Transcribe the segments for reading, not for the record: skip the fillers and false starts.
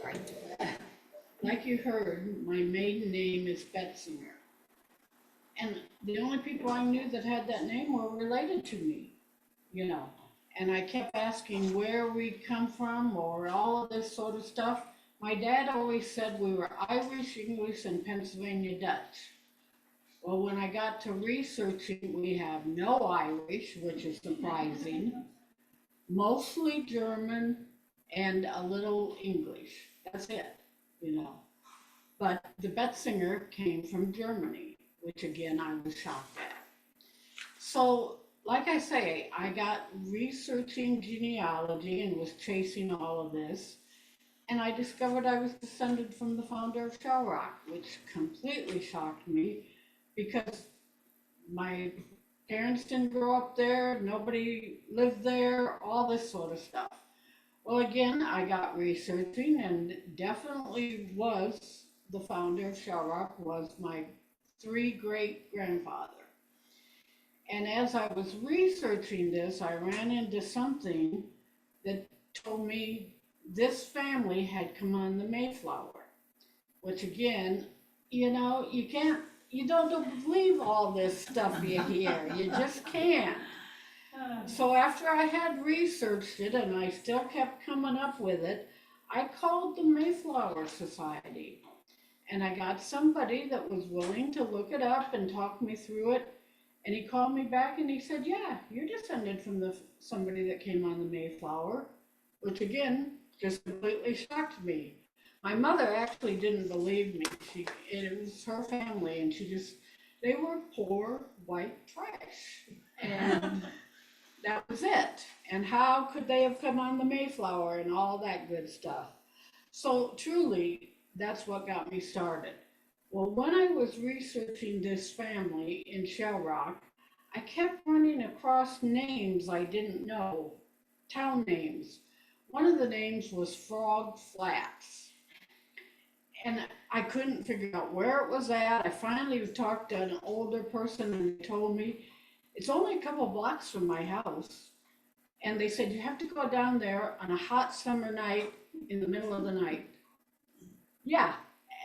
Right. Like you heard, my maiden name is Betsinger. And the only people I knew that had that name were related to me, you know. And I kept asking where we come from or all of this sort of stuff. My dad always said we were Irish, English, and Pennsylvania Dutch. Well, when I got to researching, we have no Irish, which is surprising, mostly German and a little English. That's it, you know. But the Betzinger came from Germany, which again I was shocked at. So, like I say, I got researching genealogy and was chasing all of this, and I discovered I was descended from the founder of Shell Rock, which completely shocked me because my parents didn't grow up there, nobody lived there, all this sort of stuff. Well, again, I got researching and definitely was the founder of Shell Rock was my three great grandfather. And as I was researching this, I ran into something that told me this family had come on the Mayflower, which again, you don't believe all this stuff you hear. You just can't. So after I had researched it and I still kept coming up with it, I called the Mayflower Society and I got somebody that was willing to look it up and talk me through it. And he called me back and he said, yeah, you're descended from somebody that came on the Mayflower, which again, just completely shocked me. My mother actually didn't believe me. It was her family and they were poor white trash. And that was it. And how could they have come on the Mayflower and all that good stuff? So truly, that's what got me started. Well, when I was researching this family in Shell Rock, I kept running across names I didn't know, town names. One of the names was Frog Flats. And I couldn't figure out where it was at. I finally talked to an older person and they told me it's only a couple blocks from my house. And they said, you have to go down there on a hot summer night in the middle of the night. Yeah,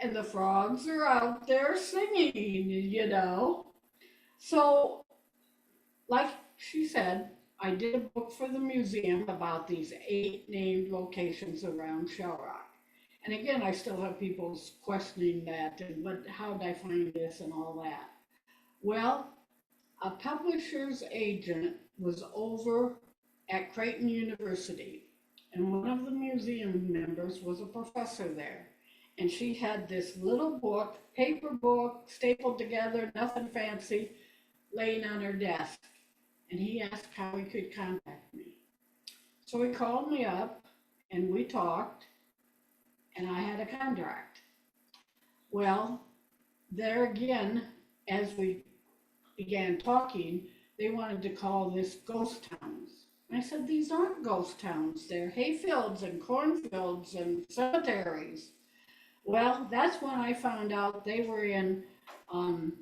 and the frogs are out there singing. So, like she said, I did a book for the museum about these 8 named locations around Shell Rock. And again, I still have people questioning that and how did I find this and all that. Well, a publisher's agent was over at Creighton University, and one of the museum members was a professor there. And she had this little book, paper book, stapled together, nothing fancy, laying on her desk. And he asked how he could contact me. So he called me up, and we talked, and I had a contract. Well, there again, as we began talking, they wanted to call this ghost towns. And I said, these aren't ghost towns. They're hayfields and cornfields and cemeteries. Well, that's when I found out they were in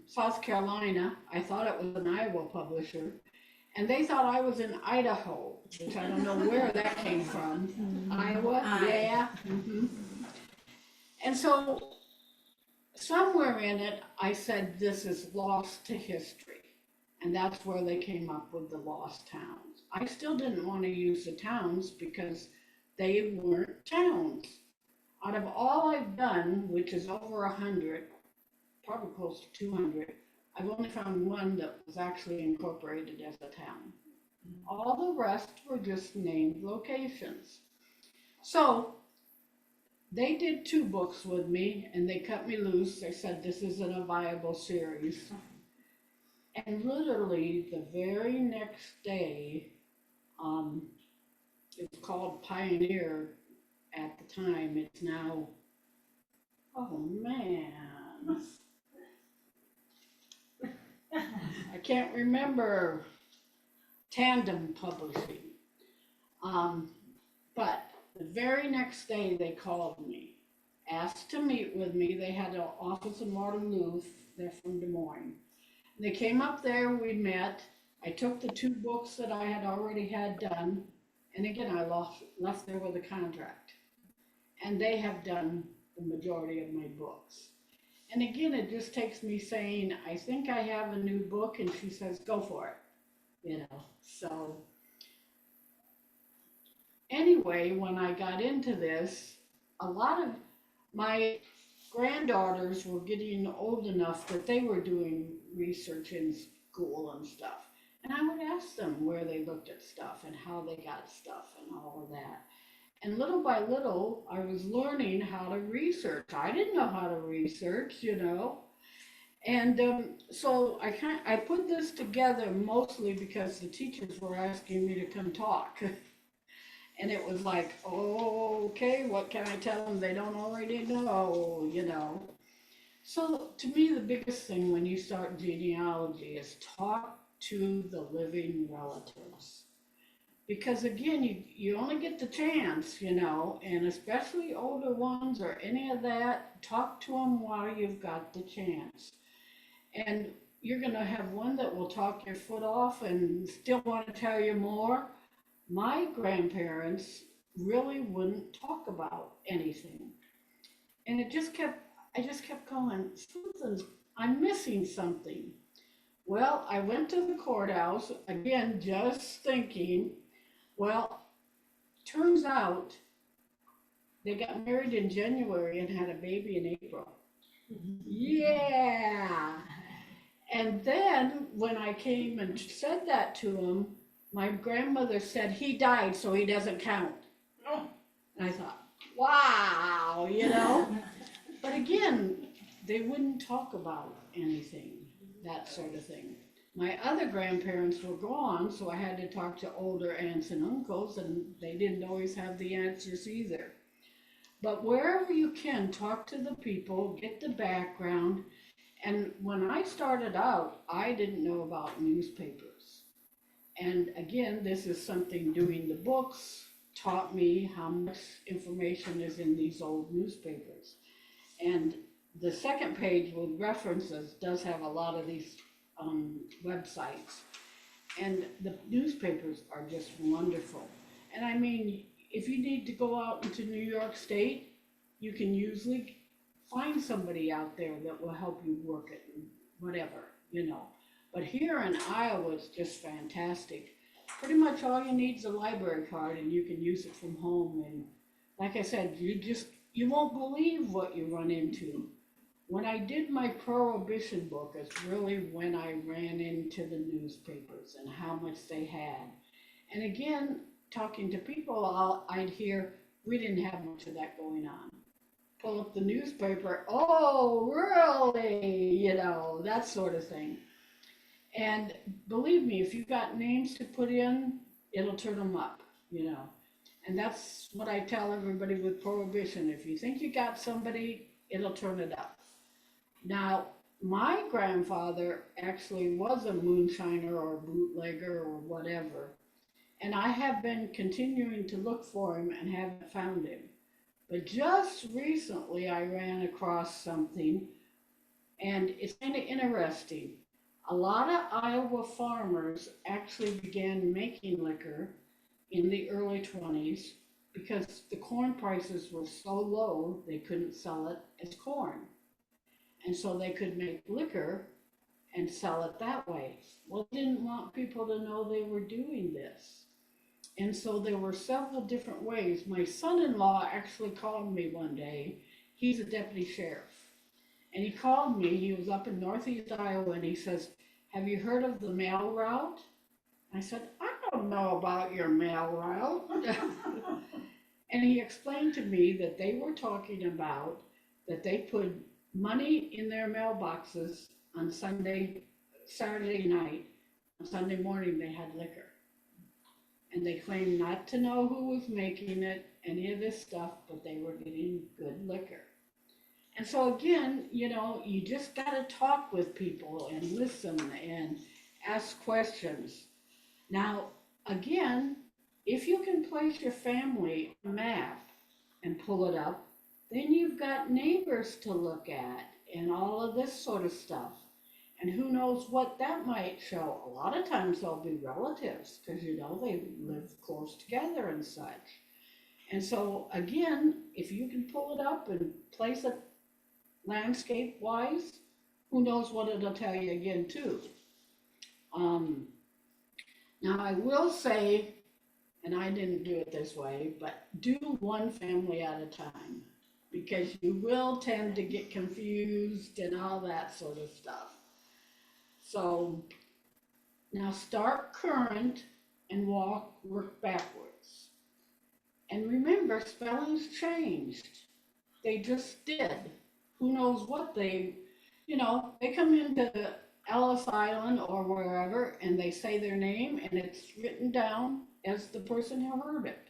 South Carolina. I thought it was an Iowa publisher. And they thought I was in Idaho, which I don't know where that came from. Iowa, yeah. And so somewhere in it, I said, this is lost to history. And that's where they came up with the lost towns. I still didn't want to use the towns because they weren't towns. Out of all I've done, which is over 100, probably close to 200, I've only found one that was actually incorporated as a town. All the rest were just named locations. So they did 2 books with me and they cut me loose. They said this isn't a viable series. And literally the very next day, it was called Pioneer at the time. It's now, oh man, I can't remember, Tandem Publishing. But the very next day they called me, asked to meet with me. They had an office in Waterloo. They're from Des Moines. They came up there, we met. I took the 2 books that I had already had done. And again, I left there with a contract. and they have done the majority of my books. And again, it just takes me saying, I think I have a new book, and she says, go for it. So anyway, when I got into this, a lot of my granddaughters were getting old enough that they were doing research in school and stuff. And I would ask them where they looked at stuff and how they got stuff and all of that. And little by little, I was learning how to research. I didn't know how to research. And so I put this together mostly because the teachers were asking me to come talk. And it was like, oh, okay, what can I tell them they don't already know? So to me, the biggest thing when you start genealogy is talk to the living relatives. Because again, you only get the chance, and especially older ones or any of that, talk to them while you've got the chance. And you're going to have one that will talk your foot off and still want to tell you more. My grandparents really wouldn't talk about anything. And I just kept going, I'm missing something. Well, I went to the courthouse, again, just thinking, well, turns out they got married in January and had a baby in April. Yeah. And then when I came and said that to him, my grandmother said he died, so he doesn't count. And I thought, wow, But again, they wouldn't talk about anything, that sort of thing. My other grandparents were gone, so I had to talk to older aunts and uncles, and they didn't always have the answers either. But wherever you can, talk to the people, get the background. And when I started out, I didn't know about newspapers. And again, this is something doing the books taught me how much information is in these old newspapers. And the second page with references does have a lot of these websites. And the newspapers are just wonderful. And I mean, if you need to go out into New York State, you can usually find somebody out there that will help you work it and whatever. But here in Iowa, it's just fantastic. Pretty much all you need is a library card and you can use it from home. And like I said, you won't believe what you run into. When I did my prohibition book, it's really when I ran into the newspapers and how much they had. And again, talking to people, I'd hear, we didn't have much of that going on. Pull up the newspaper, oh, really? That sort of thing. And believe me, if you've got names to put in, it'll turn them up. And that's what I tell everybody with prohibition. If you think you got somebody, it'll turn it up. Now, my grandfather actually was a moonshiner or a bootlegger or whatever. And I have been continuing to look for him and haven't found him. But just recently I ran across something, and it's kind of interesting. A lot of Iowa farmers actually began making liquor in the early 20s because the corn prices were so low they couldn't sell it as corn. And so they could make liquor and sell it that way. Well, they didn't want people to know they were doing this. And so there were several different ways. My son-in-law actually called me one day. He's a deputy sheriff. And he called me, he was up in northeast Iowa, and he says, have you heard of the mail route? I said, I don't know about your mail route. And he explained to me that they were talking about that they put money in their mailboxes on Saturday night. On Sunday morning they had liquor. And they claimed not to know who was making it, any of this stuff, but they were getting good liquor. And so again, you just got to talk with people and listen and ask questions. Now, again, if you can place your family on a map and pull it up, then you've got neighbors to look at and all of this sort of stuff. And who knows what that might show. A lot of times they'll be relatives because, they live close together and such. And so again, if you can pull it up and place it landscape wise, who knows what it'll tell you again too. Um, Now I will say, and I didn't do it this way, but do one family at a time because you will tend to get confused and all that sort of stuff. So now start current and work backwards. And remember, spellings changed. They just did. Who knows what they come into Ellis Island or wherever and they say their name and it's written down as the person who heard it,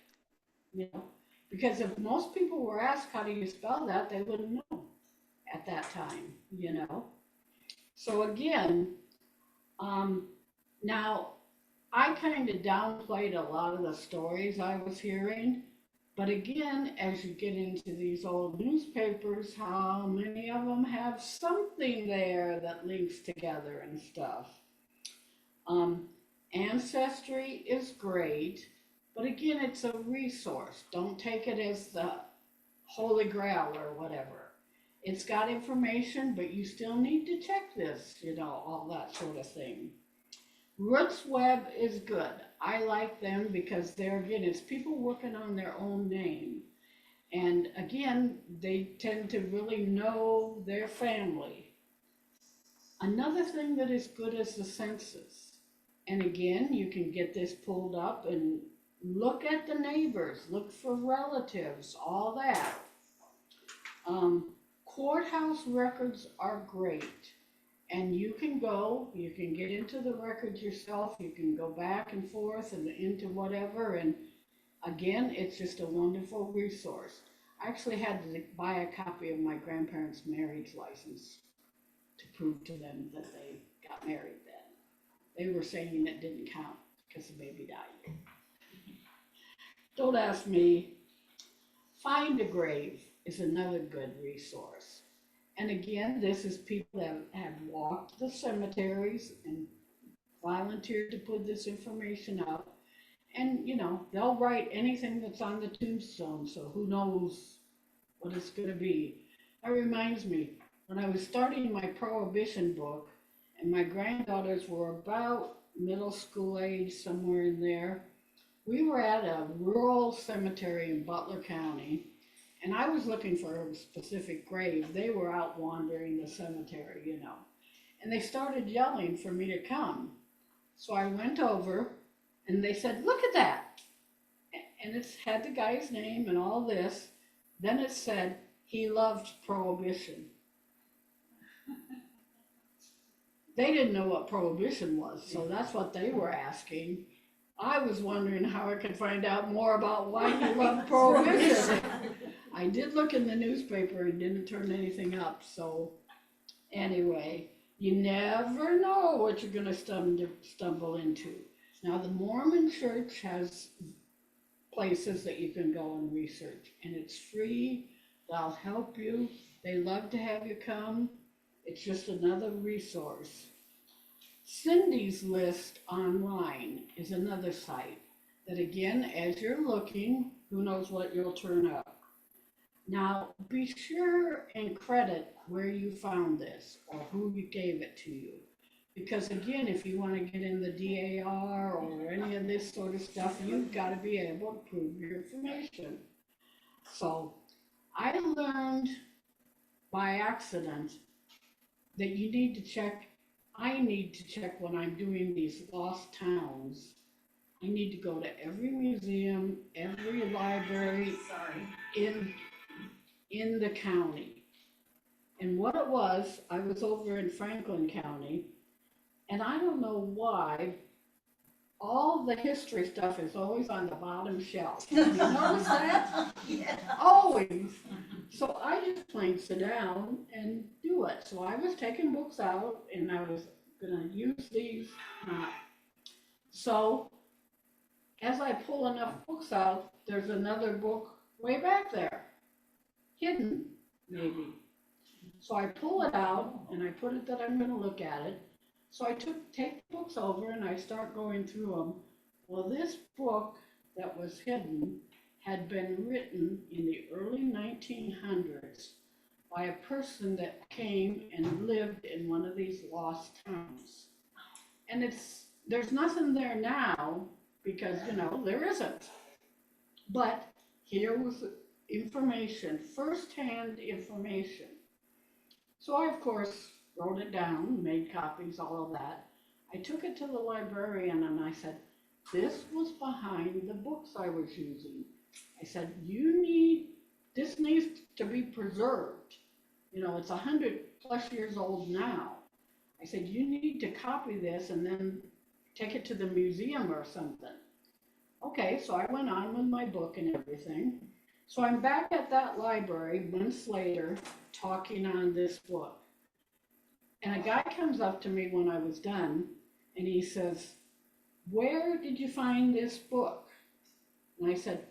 you know. Because if most people were asked how do you spell that, they wouldn't know at that time. So again, um, now I kind of downplayed a lot of the stories I was hearing. But again, as you get into these old newspapers, how many of them have something there that links together and stuff? Um, Ancestry is great, but again, it's a resource. Don't take it as the holy grail or whatever. It's got information, but you still need to check this, all that sort of thing. Roots Web is good. I like them because it's people working on their own name. And again, they tend to really know their family. Another thing that is good is the census. And again, you can get this pulled up and look at the neighbors, look for relatives, all that. Courthouse records are great. And you can get into the records yourself, you can go back and forth and into whatever, and again, it's just a wonderful resource. I actually had to buy a copy of my grandparents' marriage license to prove to them that they got married then. They were saying it didn't count because the baby died. Don't ask me. Find a Grave is another good resource. And again, this is people that have walked the cemeteries and volunteered to put this information up. And, they'll write anything that's on the tombstone, so who knows what it's going to be. That reminds me, when I was starting my Prohibition book, and my granddaughters were about middle school age, somewhere in there, we were at a rural cemetery in Butler County. And I was looking for a specific grave. They were out wandering the cemetery, And they started yelling for me to come. So I went over and they said, look at that. And it's had the guy's name and all this. Then it said, he loved Prohibition. They didn't know what Prohibition was, so that's what they were asking. I was wondering how I could find out more about why he loved Prohibition. I did look in the newspaper and didn't turn anything up, so anyway, you never know what you're going to stumble into. Now, the Mormon Church has places that you can go and research, and it's free. They'll help you. They love to have you come. It's just another resource. Cindy's List online is another site that, again, as you're looking, who knows what you'll turn up. Now, be sure and credit where you found this or who gave it to you. Because again, if you want to get in the DAR or any of this sort of stuff, you've got to be able to prove your information. So I learned by accident that I need to check when I'm doing these lost towns. I need to go to every museum, every library in the county. And what it was, I was over in Franklin County, and I don't know why, all the history stuff is always on the bottom shelf. You notice that? Yeah. Always. So I just plain sit down and do it. So I was taking books out, and I was gonna use these. So as I pull enough books out, there's another book way back there. Hidden, maybe. So I pull it out and I put it that I'm going to look at it. So I take the books over and I start going through them. Well, this book that was hidden had been written in the early 1900s by a person that came and lived in one of these lost towns. And there's nothing there now because, there isn't. But here was information, first-hand information. So I, of course, wrote it down, made copies, all of that. I took it to the librarian and I said, this was behind the books I was using. I said, this needs to be preserved. It's 100+ years old now. I said, you need to copy this and then take it to the museum or something. Okay, so I went on with my book and everything. So I'm back at that library months later talking on this book. And a guy comes up to me when I was done and he says, where did you find this book? And I said,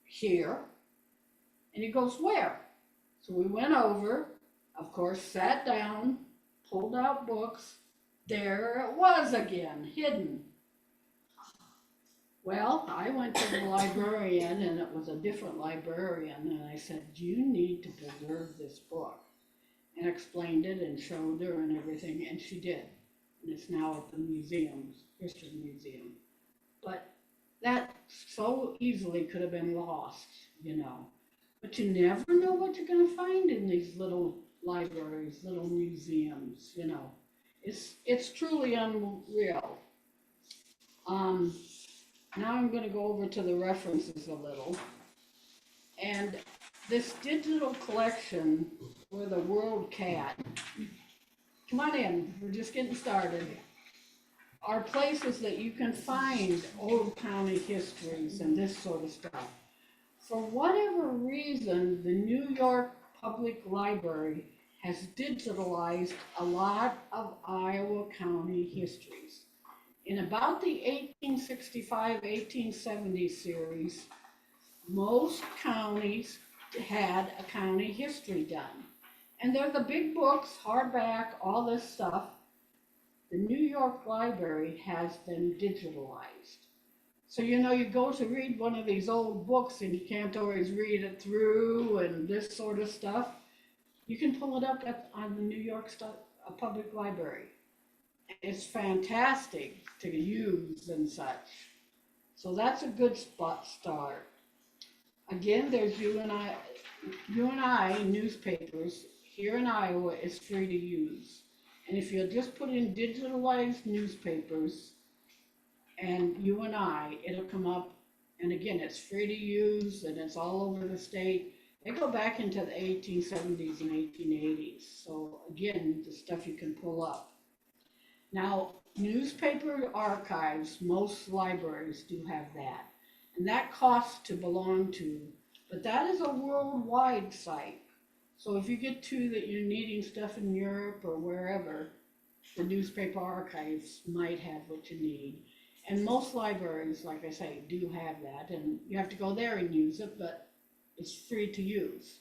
here. And he goes, where? So we went over, of course, sat down, pulled out books. There it was again, hidden. Well, I went to the librarian, and it was a different librarian, and I said, you need to preserve this book. And explained it and showed her and everything, and she did. And it's now at the History Museum. But that so easily could have been lost, But you never know what you're going to find in these little libraries, little museums, It's truly unreal. Now I'm going to go over to the references a little. And this digital collection for the World Cat, come on in, we're just getting started, are places that you can find old county histories and this sort of stuff. For whatever reason, the New York Public Library has digitalized a lot of Iowa County histories. In about the 1865-1870 series, most counties had a county history done. And they're the big books, hardback, all this stuff. The New York Library has them digitalized. So, you go to read one of these old books and you can't always read it through and this sort of stuff. You can pull it up on the New York Public Library. It's fantastic to use and such. So that's a good start. Again, there's UNI newspapers. Here in Iowa, is free to use. And if you'll just put in digitalized newspapers and UNI, it'll come up. And again, it's free to use and it's all over the state. They go back into the 1870s and 1880s. So again, the stuff you can pull up. Now, newspaper archives, most libraries do have that. And that costs to belong to, but that is a worldwide site. So if you get to that you're needing stuff in Europe or wherever, the newspaper archives might have what you need. And most libraries, like I say, do have that, and you have to go there and use it, but it's free to use.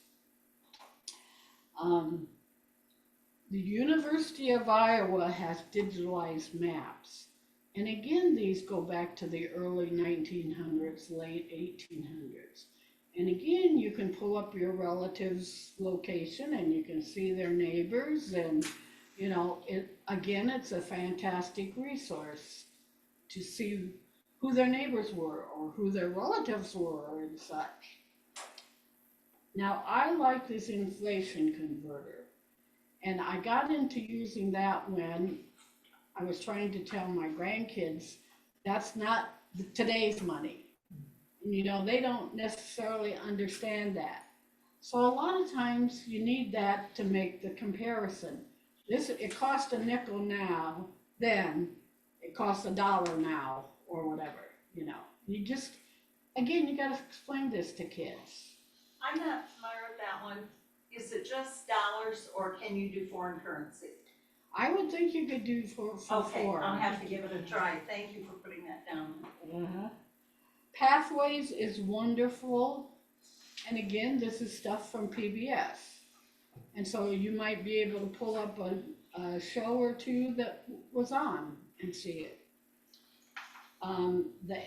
The University of Iowa has digitalized maps. And again, these go back to the early 1900s, late 1800s. And again, you can pull up your relative's location and you can see their neighbors, and it's a fantastic resource to see who their neighbors were or who their relatives were and such. Now, I like this inflation converter, and I got into using that when I was trying to tell my grandkids that's not today's money. They don't necessarily understand that. So a lot of times you need that to make the comparison. It costs a nickel now, then it costs $1 now, or whatever, You just, again, you gotta explain this to kids. I'm not familiar with that one. Is it just dollars or can you do foreign currency? I would think you could do for Okay, foreign. I'll have to give it a try. Thank you for putting that down. Uh-huh. Pathways is wonderful. And again, this is stuff from PBS. And so you might be able to pull up a show or two that was on and see it. The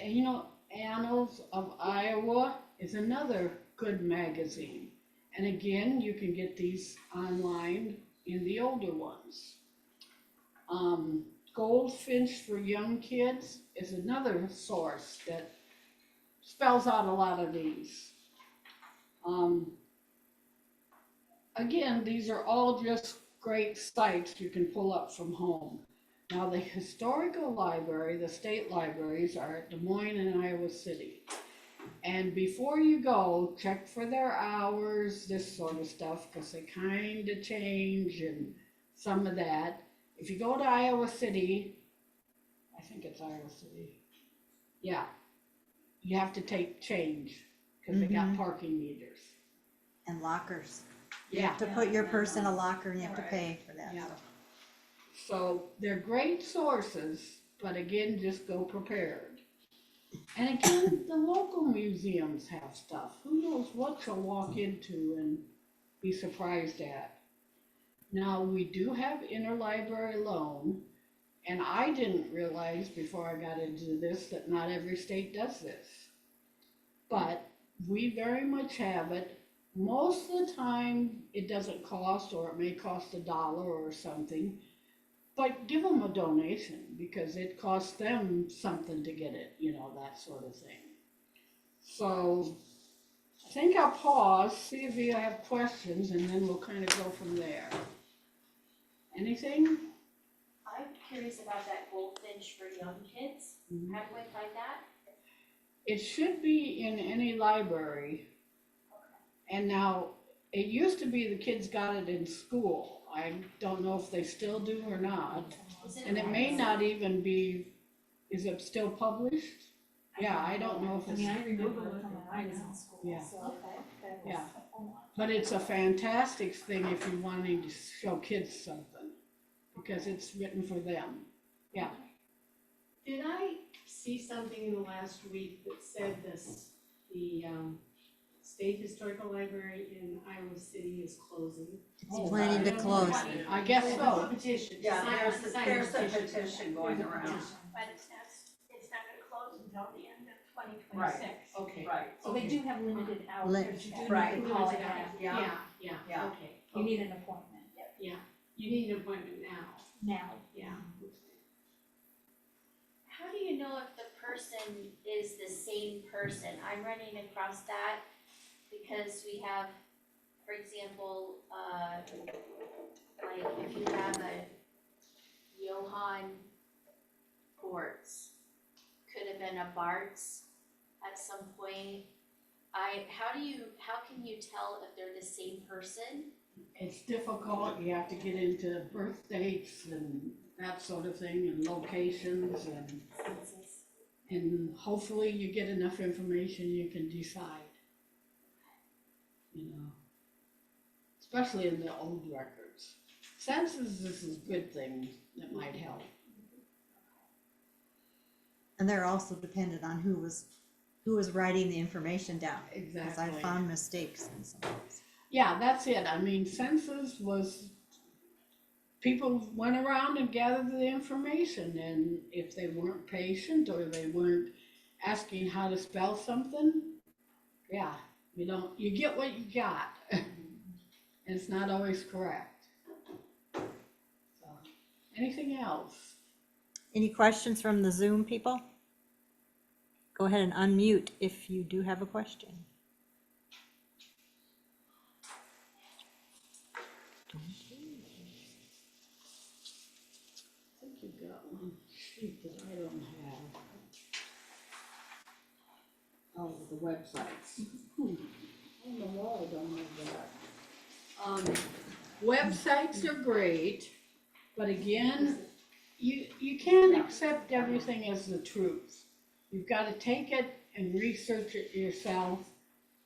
Annals of Iowa is another good magazine. And again, you can get these online in the older ones. Goldfinch for Young Kids is another source that spells out a lot of these. Again, these are all just great sites you can pull up from home. Now, the historical library, the state libraries are at Des Moines and Iowa City. And before you go, check for their hours, this sort of stuff, because they kind of change and some of that. If you go to Iowa City, I think it's Iowa City, yeah, you have to take change because they got parking meters. And lockers. You Yeah. have to put your purse in a locker and you have to Right. pay for that. Yeah. So they're great sources, but again, just go prepared. And again, the local museums have stuff. Who knows what you'll walk into and be surprised at. Now, we do have interlibrary loan, and I didn't realize before I got into this that not every state does this. But we very much have it. Most of the time, it doesn't cost, or it may cost $1 or something. But give them a donation because it costs them something to get it, that sort of thing. So I think I'll pause, see if you have questions, and then we'll kind of go from there. Anything? I'm curious about that Goldfinch for Young Kids. Mhm. How do I find that? It should be in any library. And now, it used to be the kids got it in school. I don't know if they still do or not. Is it And it may not even be, is it still published? Yeah, I don't know if I it's, mean, I remember it from when I was in school, Yeah. so that was Yeah. a lot. but it's a fantastic thing if you're wanting to show kids something, because it's written for them. Did I see something in the last week that said the State Historical Library in Iowa City is closing? It's planning to close. I guess There's so. a petition. Yeah, Sign there's a petition. petition going There's a around. petition. But it's not gonna close until the end of twenty Right. twenty-six. Okay. Right. So they do have limited hours. Lit- but you do Right. need to call Limited ahead. hours. Yeah. Yeah, Yeah. okay. You need an appointment Yeah, you need an appointment now, now. yeah. How do you know if the person is the same person? I'm running across that because we have, for example, like if you have a Johann Bortz, could have been a Bartz at some point. How can you tell if they're the same person? It's difficult, you have to get into birth dates and that sort of thing, and locations, and hopefully you get enough information you can decide. Especially in the old records. Census is a good thing that might help. And they're also dependent on who was writing the information down. Because I Exactly. found mistakes in some of those. Yeah, that's it. I mean, census was, people went around and gathered the information, and if they weren't patient or they weren't asking how to spell something, yeah, you get what you got. And it's not always correct. So, anything else? Any questions from the Zoom people? Go ahead and unmute if you do have a question. I think you've got one sheet that I don't have. Oh, the websites. On the wall, I don't have that. Websites are great, but again, you can't accept everything as the truth. You've got to take it and research it yourself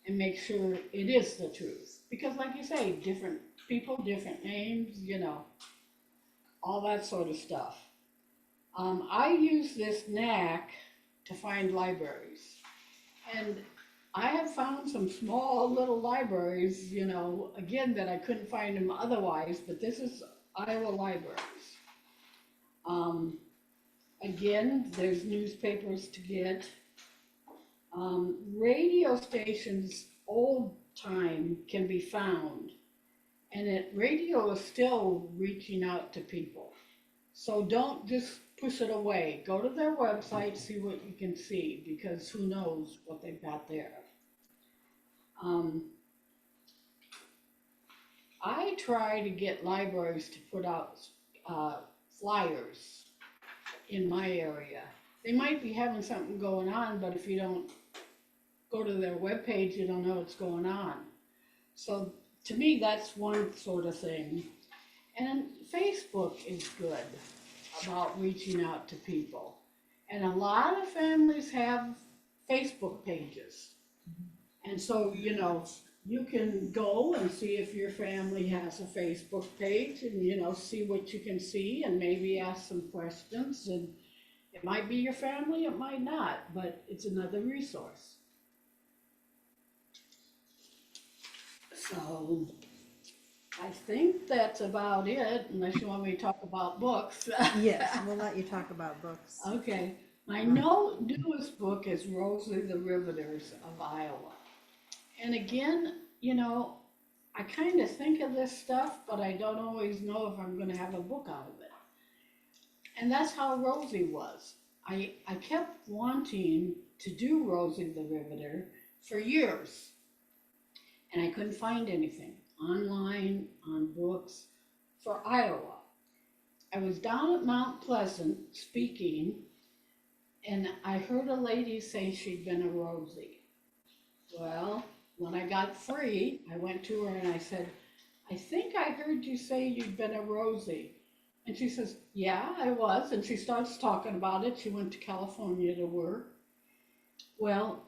and make sure it is the truth. Because like you say, different people, different names, all that sort of stuff. I use this knack to find libraries. And I have found some small little libraries, again, that I couldn't find them otherwise, but this is Iowa Libraries. Again, there's newspapers to get. Radio stations, old time can be found. And radio is still reaching out to people. So don't just push it away. Go to their website, see what you can see, because who knows what they've got there. I try to get libraries to put out flyers in my area. They might be having something going on, but if you don't go to their webpage, you don't know what's going on. So to me, that's one sort of thing. And Facebook is good about reaching out to people. And a lot of families have Facebook pages. And so, you can go and see if your family has a Facebook page and, see what you can see and maybe ask some questions. And it might be your family, it might not, but it's another resource. So I think that's about it, unless you want me to talk about books. Yes, we'll let you talk about books. Okay, my newest book is Rosie the Riveters of Iowa. And again, I kind of think of this stuff, but I don't always know if I'm going to have a book out of it. And that's how Rosie was. I kept wanting to do Rosie the Riveter for years, and I couldn't find anything online, on books, for Iowa. I was down at Mount Pleasant speaking, and I heard a lady say she'd been a Rosie. Well, when I got free, I went to her and I said, I think I heard you say you'd been a Rosie. And she says, yeah, I was. And she starts talking about it. She went to California to work. Well,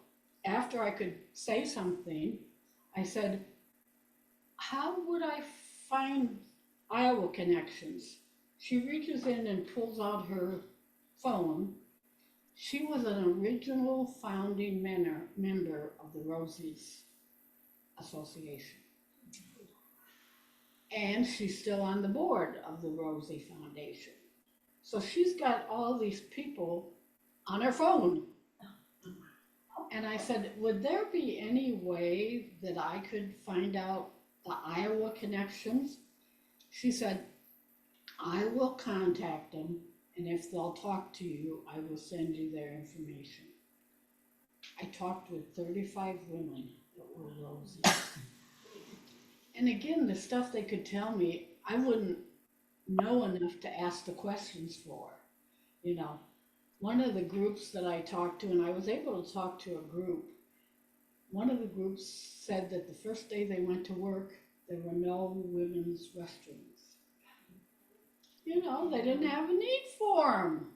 after I could say something, I said, how would I find Iowa connections? She reaches in and pulls out her phone. She was an original founding member of the Rosies Association. And she's still on the board of the Rosie Foundation. So she's got all these people on her phone. And I said, would there be any way that I could find out the Iowa connections? She said, I will contact them, and if they'll talk to you, I will send you their information. I talked with 35 women that were Rosies. And again, the stuff they could tell me, I wouldn't know enough to ask the questions for. One of the groups that I talked to, and I was able to talk to a group, one of the groups said that the first day they went to work, there were no women's restrooms. They didn't have a need for them.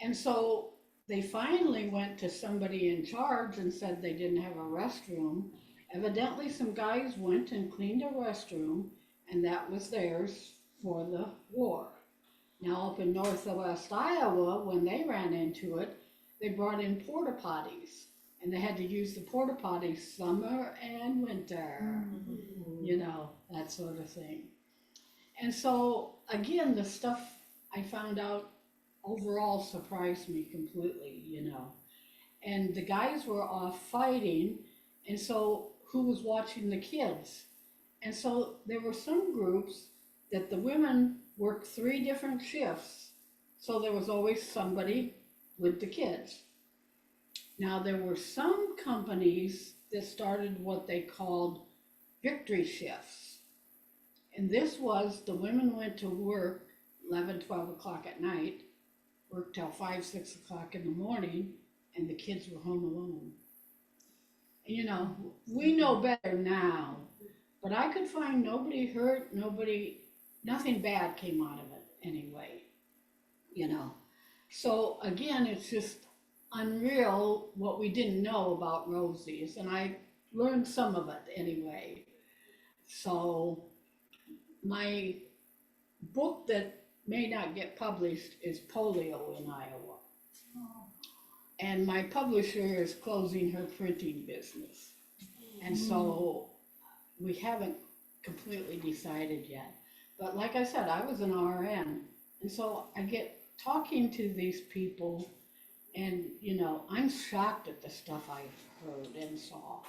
And so they finally went to somebody in charge and said they didn't have a restroom. Evidently, some guys went and cleaned a restroom, and that was theirs for the war. Now, up in northwest Iowa, when they ran into it, they brought in porta potties, and they had to use the porta potties summer and winter, that sort of thing. And so, again, the stuff I found out overall surprised me completely, And the guys were off fighting, and so who was watching the kids? And so there were some groups that the women worked 3 different shifts, so there was always somebody with the kids. Now, there were some companies that started what they called victory shifts. And this was the women went to work 11, 12 o'clock at night, worked till 5, 6 o'clock in the morning, and the kids were home alone. And, we know better now, but I could find nobody hurt, nothing bad came out of it anyway, So again, it's just unreal what we didn't know about Rosies, and I learned some of it anyway. So my book that may not get published is Polio in Iowa. And my publisher is closing her printing business. And so we haven't completely decided yet. But like I said, I was an RN. And so I get talking to these people, And, you know, I'm shocked at the stuff I've heard and saw.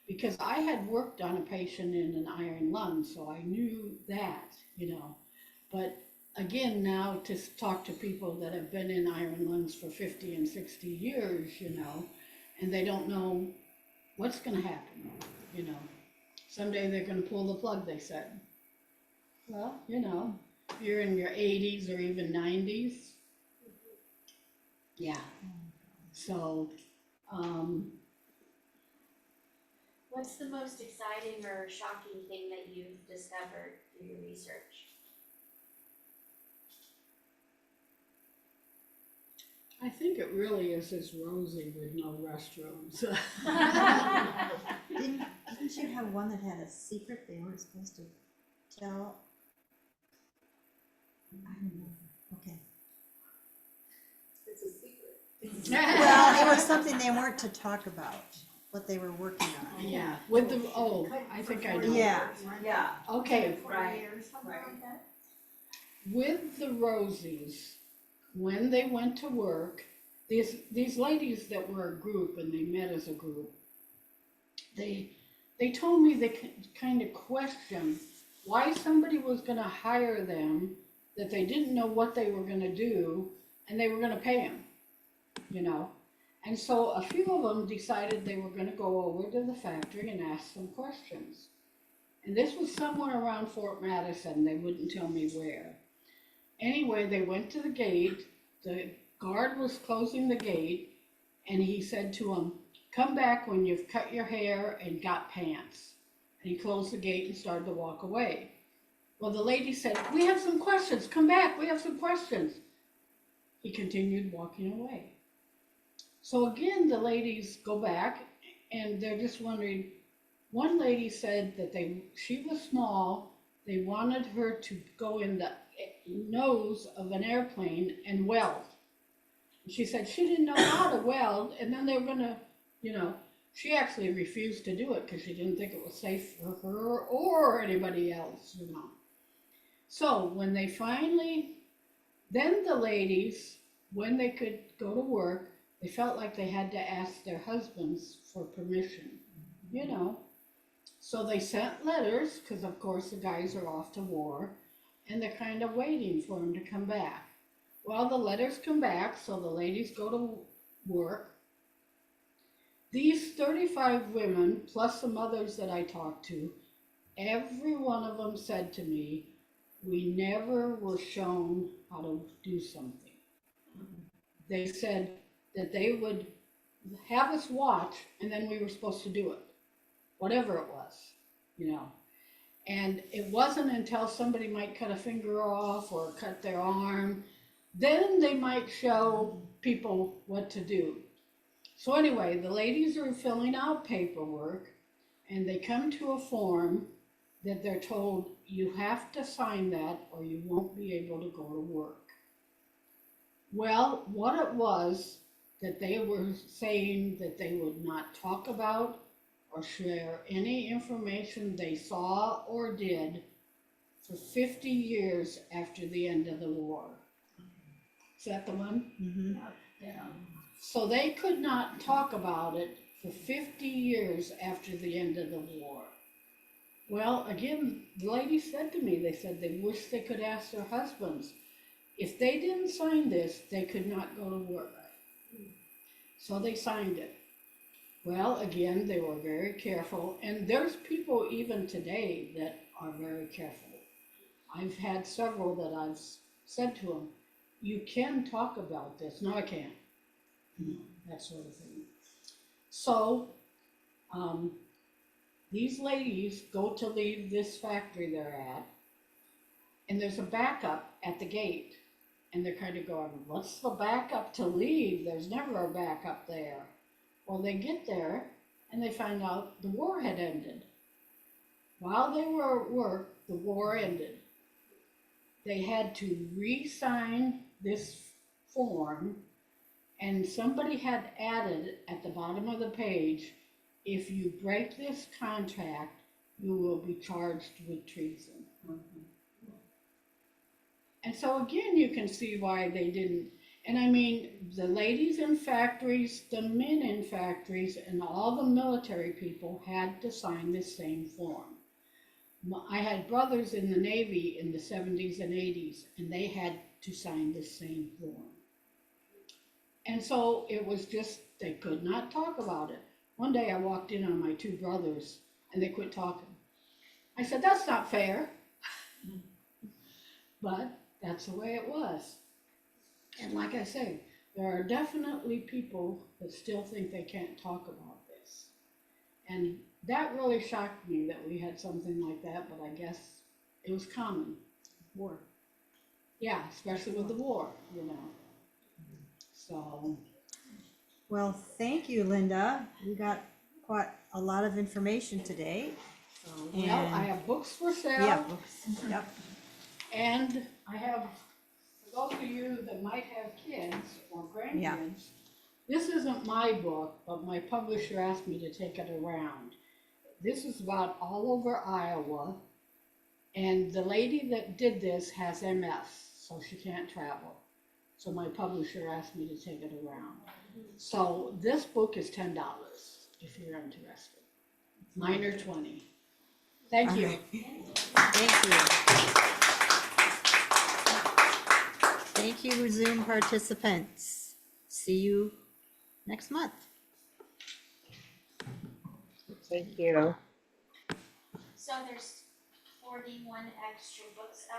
Because I had worked on a patient in an iron lung, so I knew that, you know. But again, now to talk to people that have been in iron lungs for 50 and 60 years, you know, and they don't know what's gonna happen, you know. Someday they're gonna pull the plug, they said. Well, you know, if you're in your 80s or even 90s, yeah. So, What's the most exciting or shocking thing that you've discovered through your research? I think it really is this Rosie with no restrooms. Didn't you have one that had a secret they weren't supposed to tell? I don't know. Okay. It's a secret. Well, it was something they weren't to talk about, what they were working on. Yeah, with the, oh, I think I know. Yeah. Yeah, Okay, right, something right. like that. with the Rosies, when they went to work, these ladies that were a group and they met as a group, they told me they kind of questioned why somebody was gonna hire them, that they didn't know what they were gonna do, and they were gonna pay them, you know? And so a few of them decided they were gonna go over to the factory and ask some questions. And this was somewhere around Fort Madison, they wouldn't tell me where. Anyway, they went to the gate, the guard was closing the gate, and he said to them, "Come back when you've cut your hair and got pants." And he closed the gate and started to walk away. Well, the lady said, "We have some questions, come back, we have some questions." He continued walking away. So again, the ladies go back and they're just wondering, one lady said that she was small, they wanted her to go in the nose of an airplane and weld. She said she didn't know how to weld, and then they were gonna, you know, she actually refused to do it because she didn't think it was safe for her or anybody else, you know. So when they finally, then the ladies, when they could go to work, they felt like they had to ask their husbands for permission, you know. So they sent letters, because of course the guys are off to war, and they're kind of waiting for them to come back. Well, the letters come back, so the ladies go to work. These 35 women, plus some others that I talked to, every one of them said to me, "We never were shown how to do something." They said that they would have us watch, and then we were supposed to do it, whatever it was, you know. And it wasn't until somebody might cut a finger off or cut their arm, then they might show people what to do. So anyway, the ladies are filling out paperwork, and they come to a form that they're told, you have to sign that or you won't be able to go to work. Well, what it was that they were saying that they would not talk about or share any information they saw or did for 50 years after the end of the war. Is that the one? Mm-hmm. Yeah. So they could not talk about it for 50 years after the end of the war. Well, again, the lady said to me, they said they wish they could ask their husbands. If they didn't sign this, they could not go to work. So they signed it. Well, again, they were very careful, and there's people even today that are very careful. I've had several that I've said to them, you can talk about this. No, I can't. That sort of thing. So, these ladies go to leave this factory they're at, and there's a backup at the gate. And they're kind of going, what's the backup to leave? There's never a backup there. Well, they get there, and they find out the war had ended. While they were at work, the war ended. They had to re-sign this form, and somebody had added at the bottom of the page, if you break this contract, you will be charged with treason. And so again, you can see why they didn't, And I mean, the ladies in factories, the men in factories, and all the military people had to sign this same form. I had brothers in the Navy in the 70s and 80s, and they had to sign this same form. And so it was just, they could not talk about it. One day I walked in on my two brothers, and they quit talking. I said, that's not fair. But that's the way it was. And like I say, there are definitely people that still think they can't talk about this. And that really shocked me that we had something like that, but I guess it was common. War. Yeah, especially with the war, you know. So, Well, thank you, Linda. We got quite a lot of information today. well, I have books for sale. Yeah, yep. And I have, for those of you that might have kids or grandkids, Yeah. this isn't my book, but my publisher asked me to take it around. This is about all over Iowa, and the lady that did this has MS, so she can't travel. So my publisher asked me to take it around. So this book is $10 if you're interested. Mine are $20. Thank you. Okay. Thank you. Thank you, Zoom participants. See you next month. Thank you. So there's 41 extra books out